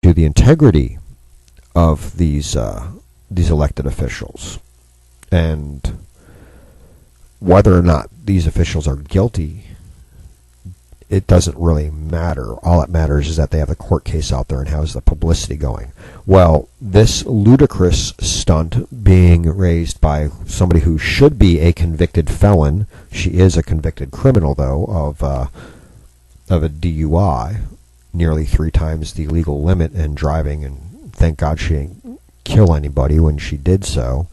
to the integrity of these elected officials, and whether or not these officials are guilty, it doesn't really matter. All that matters is that they have a court case out there and how's the publicity going. Well, this ludicrous stunt being raised by somebody who should be a convicted felon, she is a convicted criminal though, of a DUI, nearly 3 times the legal limit in driving, and thank God she didn't kill anybody when she did so.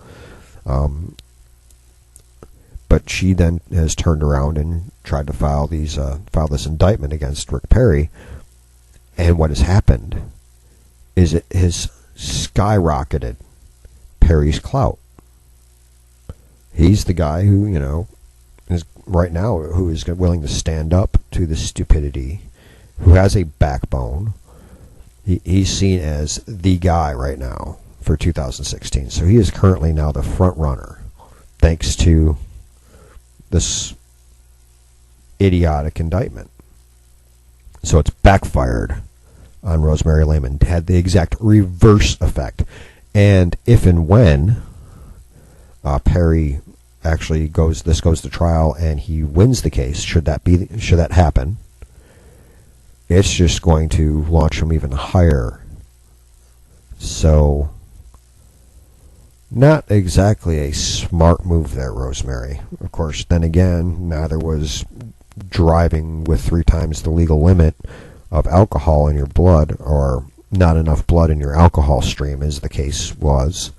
But she then has turned around and tried to file this indictment against Rick Perry, and what has happened is it has skyrocketed Perry's clout. He's the guy who, is right now who is willing to stand up to the stupidity, who has a backbone. He's seen as the guy right now for 2016. So he is currently now the front runner, thanks to this idiotic indictment. So it's backfired on Rosemary Lehman, had the exact reverse effect. And if and when Perry actually goes to trial and he wins the case, should that happen, it's just going to launch him even higher. So not exactly a smart move there, Rosemary. Of course, then again, neither was driving with 3 times the legal limit of alcohol in your blood, or not enough blood in your alcohol stream, as the case was,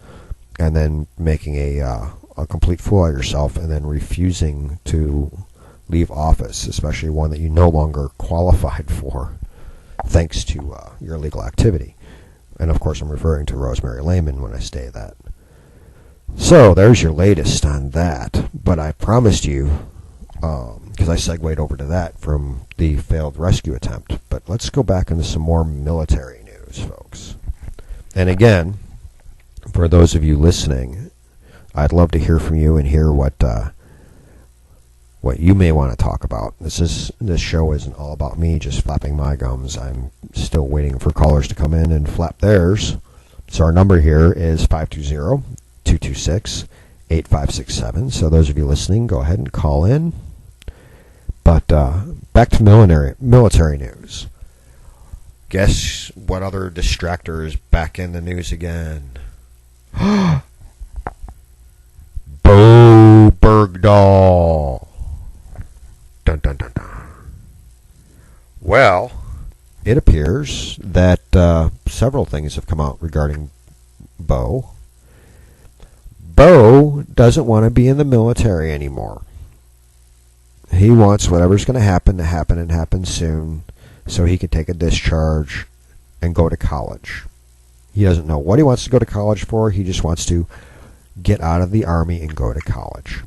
and then making a complete fool of yourself, and then refusing to leave office, especially one that you no longer qualified for, thanks to your illegal activity. And of course, I'm referring to Rosemary Lehman when I say that. So there's your latest on that. But I promised you, because I segued over to that from the failed rescue attempt. But let's go back into some more military news, folks. And again, for those of you listening, I'd love to hear from you and hear what you may want to talk about. This show isn't all about me just flapping my gums. I'm still waiting for callers to come in and flap theirs. So our number here is 520-226-8567. So those of you listening, go ahead and call in. But back to military news. Guess what other distractor is back in the news again? Bowe Bergdahl. Dun, dun, dun, dun. Well, it appears that several things have come out regarding Bowe. Bowe doesn't want to be in the military anymore. He wants whatever's going to happen and happen soon, so he can take a discharge and go to college. He doesn't know what he wants to go to college for. He just wants to get out of the Army and go to college.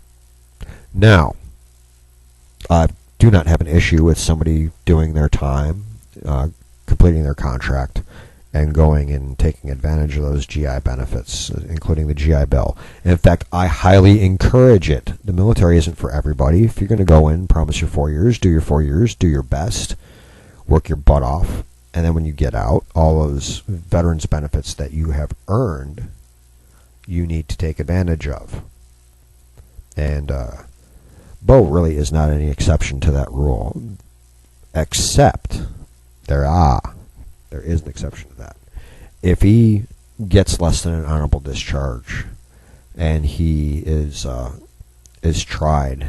Now, I do not have an issue with somebody doing their time, completing their contract, and going and taking advantage of those GI benefits, including the GI Bill. In fact, I highly encourage it. The military isn't for everybody. If you're going to go in, promise your 4 years, do your 4 years, do your best, work your butt off, and then when you get out, all those veterans benefits that you have earned, you need to take advantage of. And Bowe really is not any exception to that rule, except there is an exception to that. If he gets less than an honorable discharge and he is tried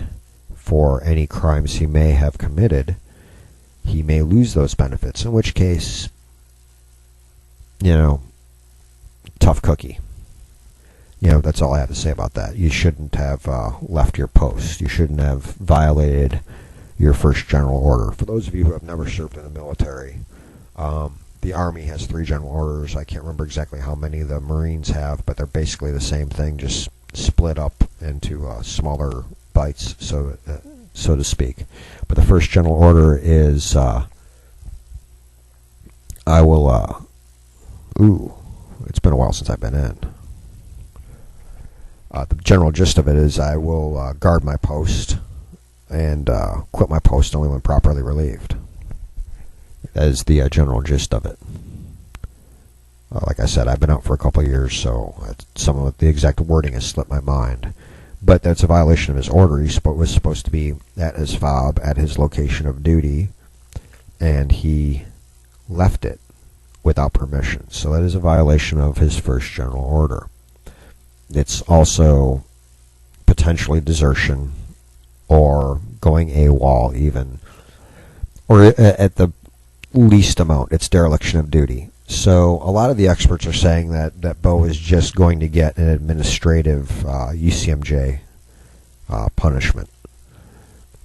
for any crimes he may have committed, he may lose those benefits, in which case, tough cookie. That's all I have to say about that. You shouldn't have left your post. You shouldn't have violated your first general order. For those of you who have never served in the military, the Army has 3 general orders. I can't remember exactly how many the Marines have, but they're basically the same thing, just split up into smaller bites, so to speak. But the first general order is, it's been a while since I've been in. The general gist of it is I will guard my post and quit my post only when properly relieved. That is the general gist of it. I said, I've been out for a couple of years, so some of the exact wording has slipped my mind. But that's a violation of his order. He was supposed to be at his fob, at his location of duty, and he left it without permission. So that is a violation of his first general order. It's also potentially desertion or going AWOL even, or at the least amount, it's dereliction of duty. So a lot of the experts are saying that Bowe is just going to get an administrative UCMJ punishment,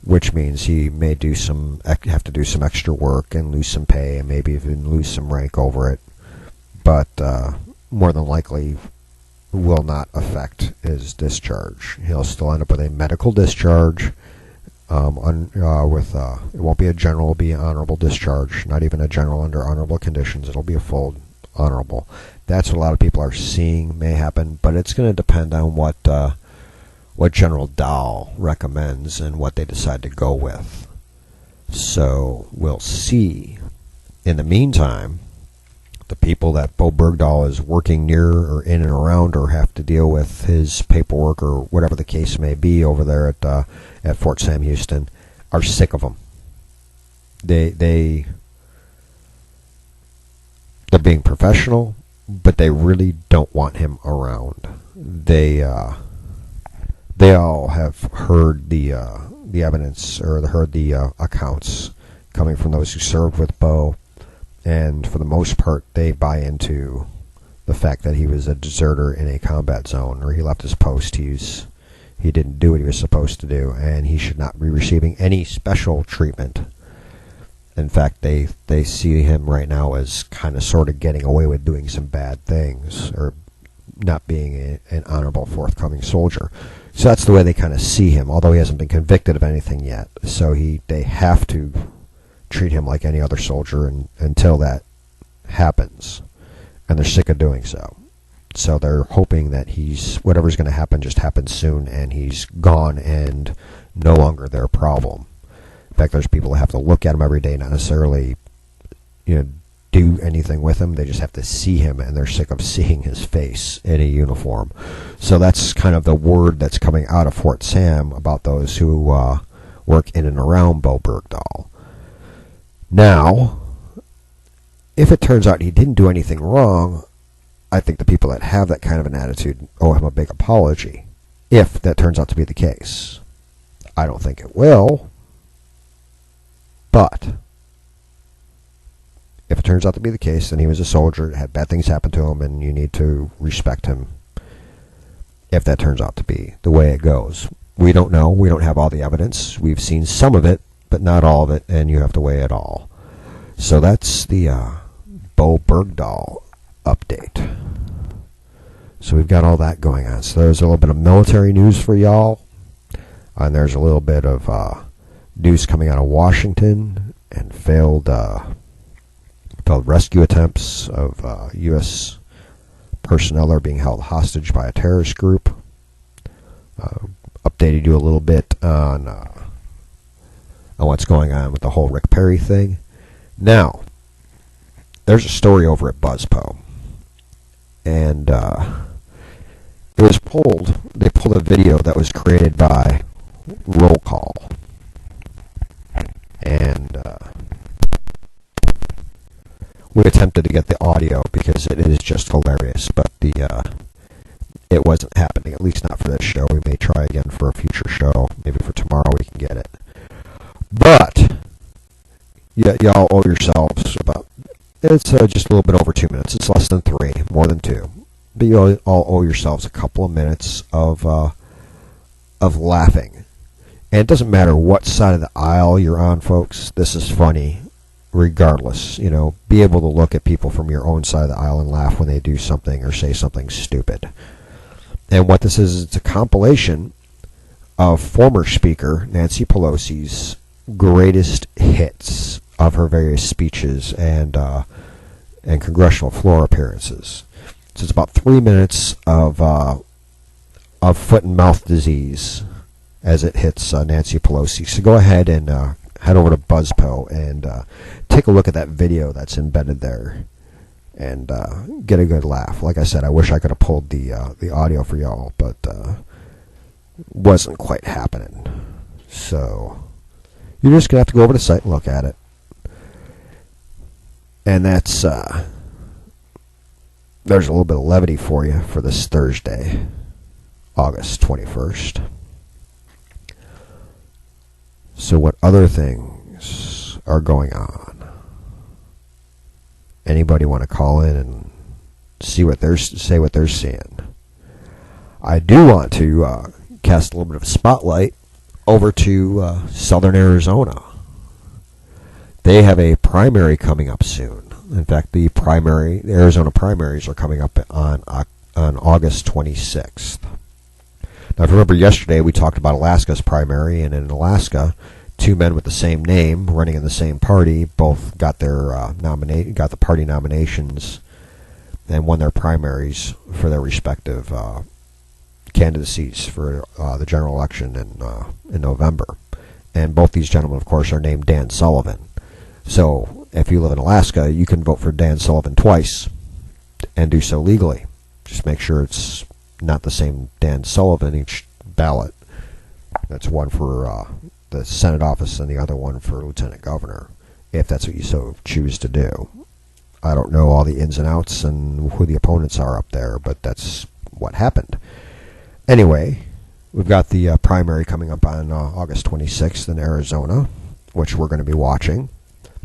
which means he may have to do some extra work and lose some pay and maybe even lose some rank over it, but more than likely will not affect his discharge. He'll still end up with a medical discharge. It won't be a general, it'll be an honorable discharge. Not even a general under honorable conditions. It'll be a full honorable. That's what a lot of people are seeing may happen, but it's going to depend on what General Dahl recommends and what they decide to go with. So we'll see. In the meantime, the people that Bowe Bergdahl is working near or in and around or have to deal with his paperwork or whatever the case may be over there at Fort Sam Houston are sick of him. They're being professional, but they really don't want him around. They all have heard the evidence or heard the accounts coming from those who served with Bowe. And for the most part, they buy into the fact that he was a deserter in a combat zone, or he left his post. He didn't do what he was supposed to do, and he should not be receiving any special treatment. In fact, they see him right now as kind of sort of getting away with doing some bad things, or not being an honorable forthcoming soldier. So that's the way they kind of see him, although he hasn't been convicted of anything yet. So they have to treat him like any other soldier until that happens, and they're sick of doing so. So they're hoping that whatever's going to happen just happens soon, and he's gone and no longer their problem. In fact, there's people that have to look at him every day, not necessarily do anything with him. They just have to see him, and they're sick of seeing his face in a uniform. So that's kind of the word that's coming out of Fort Sam about those who work in and around Bowe Bergdahl. Now, if it turns out he didn't do anything wrong, I think the people that have that kind of an attitude owe him a big apology, if that turns out to be the case. I don't think it will, but if it turns out to be the case, then he was a soldier, had bad things happen to him, and you need to respect him if that turns out to be the way it goes. We don't know. We don't have all the evidence. We've seen some of it, but not all of it, and you have to weigh it all. So that's the Bowe Bergdahl update. So we've got all that going on. So there's a little bit of military news for y'all, and there's a little bit of news coming out of Washington and failed rescue attempts of U.S. personnel are being held hostage by a terrorist group. Updated you a little bit on what's going on with the whole Rick Perry thing. Now, there's a story over at BuzzPo, and it was they pulled a video that was created by Roll Call, and we attempted to get the audio because it is just hilarious, but it wasn't happening, at least not for this show. We may try again for a future show. Maybe for tomorrow we can get it. But y'all owe yourselves it's just a little bit over 2 minutes. It's less than 3, more than 2. But you all owe yourselves a couple of minutes of laughing. And it doesn't matter what side of the aisle you're on, folks. This is funny regardless. Be able to look at people from your own side of the aisle and laugh when they do something or say something stupid. And what this is, it's a compilation of former Speaker Nancy Pelosi's greatest hits of her various speeches and congressional floor appearances. So it's about 3 minutes of foot and mouth disease as it hits Nancy Pelosi. So go ahead and head over to BuzzPo and take a look at that video that's embedded there. and get a good laugh. Like I said, I wish I could have pulled the audio for y'all, but wasn't quite happening. So you're just going to have to go over to the site and look at it. And that's there's a little bit of levity for you for this Thursday, August 21st. So what other things are going on? Anybody want to call in and say what they're seeing? I do want to cast a little bit of a spotlight over to southern Arizona. They have a primary coming up soon. In fact, the Arizona primaries are coming up on August 26th. Now, if you remember yesterday, we talked about Alaska's primary, and in Alaska, two men with the same name running in the same party both got their got the party nominations and won their primaries for their respective candidacies for the general election in November. And both these gentlemen, of course, are named Dan Sullivan. So if you live in Alaska, you can vote for Dan Sullivan twice and do so legally. Just make sure it's not the same Dan Sullivan each ballot. That's one for the Senate office and the other one for lieutenant governor, if that's what you so choose to do. I don't know all the ins and outs and who the opponents are up there, but that's what happened. Anyway, we've got the primary coming up on August 26th in Arizona, which we're going to be watching.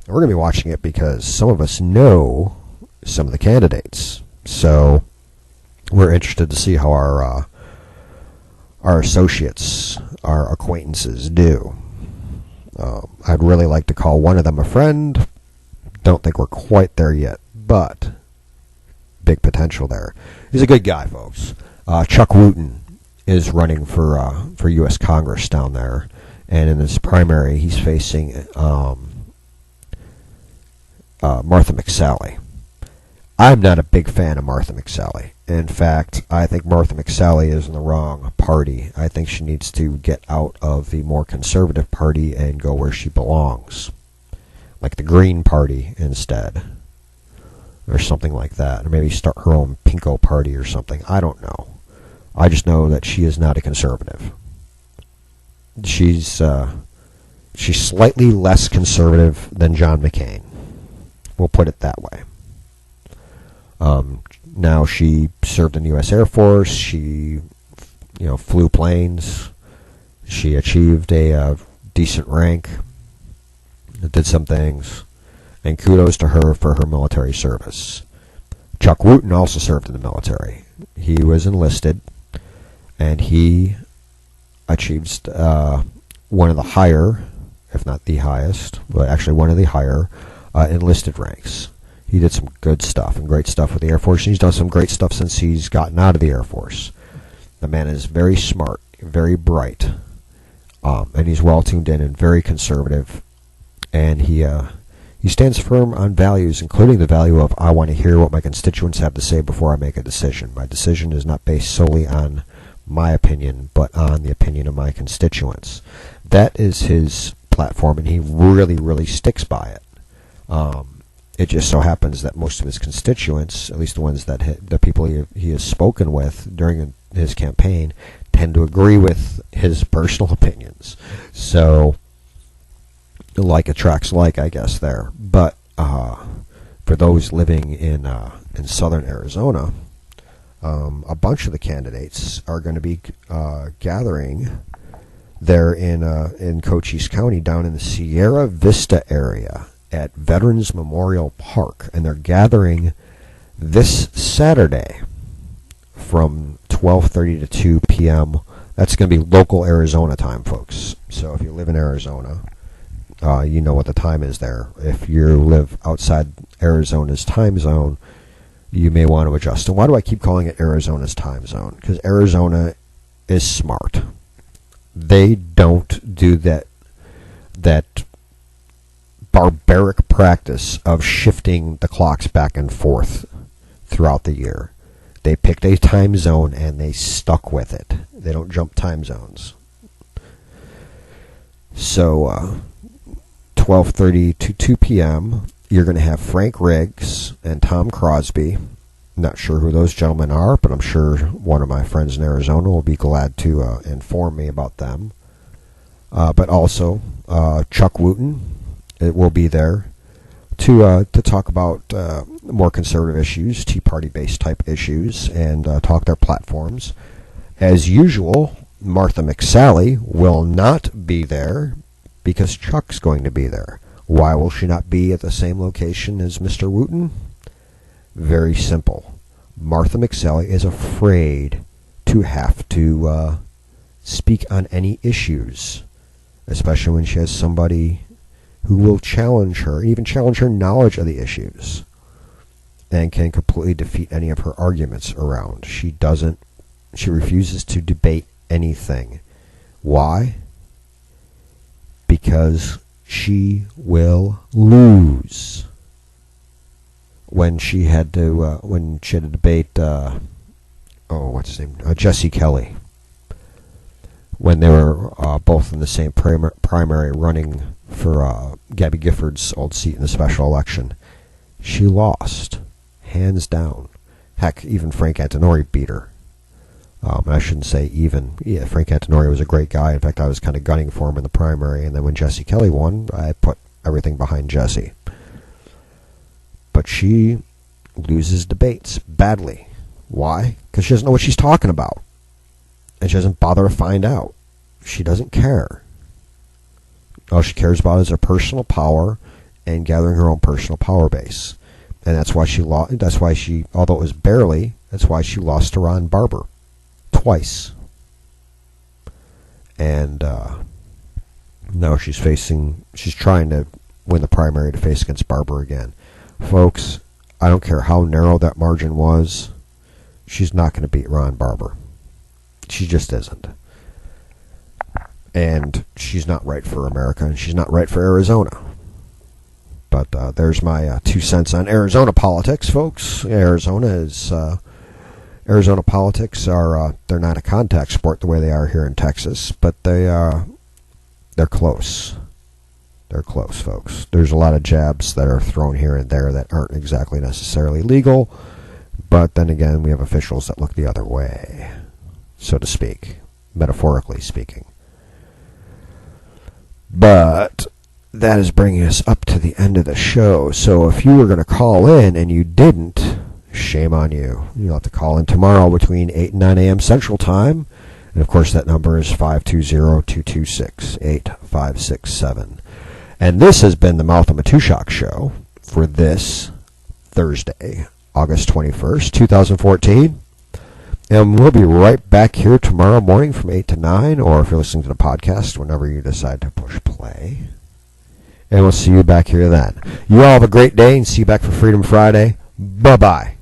And we're going to be watching it because some of us know some of the candidates. So we're interested to see how our associates, our acquaintances do. I'd really like to call one of them a friend. Don't think we're quite there yet, but big potential there. He's a good guy, folks. Chuck Wooten is running for U.S. Congress down there, and in his primary, he's facing Martha McSally. I'm not a big fan of Martha McSally. In fact, I think Martha McSally is in the wrong party. I think she needs to get out of the more conservative party and go where she belongs. Like the Green Party instead. Or something like that. Or maybe start her own pinko party or something. I don't know. I just know that she is not a conservative. She's slightly less conservative than John McCain. We'll put it that way. Now she served in the U.S. Air Force. She, flew planes. She achieved a decent rank. Did some things, and kudos to her for her military service. Chuck Wooten also served in the military. He was enlisted, and he achieved one of the higher, if not the highest, but actually one of the higher enlisted ranks. He did some good stuff and great stuff with the Air Force. And he's done some great stuff since he's gotten out of the Air Force. The man is very smart, very bright, and he's well tuned in and very conservative. And he stands firm on values, including the value of I want to hear what my constituents have to say before I make a decision. My decision is not based solely on my opinion, but on the opinion of my constituents. That is his platform, and he really, really sticks by it. It just so happens that most of his constituents, at least the ones that the people he has spoken with during his campaign, tend to agree with his personal opinions. So, like attracts like, I guess, there. But for those living in southern Arizona, a bunch of the candidates are going to be gathering there in Cochise County, down in the Sierra Vista area at Veterans Memorial Park, and they're gathering this Saturday from 12:30 to 2 p.m. That's going to be local Arizona time, folks. So if you live in Arizona, you know what the time is there. If you live outside Arizona's time zone, you may want to adjust. And why do I keep calling it Arizona's time zone? Because Arizona is smart. They don't do that barbaric practice of shifting the clocks back and forth throughout the year. They picked a time zone and they stuck with it. They don't jump time zones. So 12:30 to 2 p.m. you're going to have Frank Riggs and Tom Crosby. Not sure who those gentlemen are, but I'm sure one of my friends in Arizona will be glad to inform me about them. But also Chuck Wooten will be there to talk about more conservative issues, Tea Party-based type issues, and talk their platforms. As usual, Martha McSally will not be there because Chuck's going to be there. Why will she not be at the same location as Mr. Wooten? Very simple. Martha McSally is afraid to have to speak on any issues, especially when she has somebody who will challenge her, even challenge her knowledge of the issues, and can completely defeat any of her arguments around. She refuses to debate anything. Why? Because she will lose. When she had to debate what's his name, Jesse Kelly, when they were both in the same primary running for Gabby Gifford's old seat in the special election, she lost, hands down. Heck, even Frank Antinori beat her. I shouldn't say even. Yeah, Frank Antinori was a great guy. In fact, I was kind of gunning for him in the primary, and then when Jesse Kelly won, I put everything behind Jesse. But she loses debates badly. Why? Because she doesn't know what she's talking about. And she doesn't bother to find out. She doesn't care. All she cares about is her personal power and gathering her own personal power base. And that's why she lost. That's why she, although it was barely, that's why she lost to Ron Barber twice. And now she's trying to win the primary to face against Barber again. Folks, I don't care how narrow that margin was, she's not going to beat Ron Barber. She just isn't. And she's not right for America, and she's not right for Arizona. But there's my 2 cents on Arizona politics, folks. Arizona politics are they're not a contact sport the way they are here in Texas, but they're close. They're close, folks. There's a lot of jabs that are thrown here and there that aren't exactly necessarily legal, but then again, we have officials that look the other way, so to speak, metaphorically speaking. But that is bringing us up to the end of the show. So if you were going to call in and you didn't, shame on you. You'll have to call in tomorrow between 8 and 9 a.m. Central Time. And, of course, that number is 520-226-8567. And this has been the Mouth of Matuszak Show for this Thursday, August 21st, 2014. And we'll be right back here tomorrow morning from 8 to 9, or if you're listening to the podcast, whenever you decide to push play. And we'll see you back here then. You all have a great day, and see you back for Freedom Friday. Bye-bye.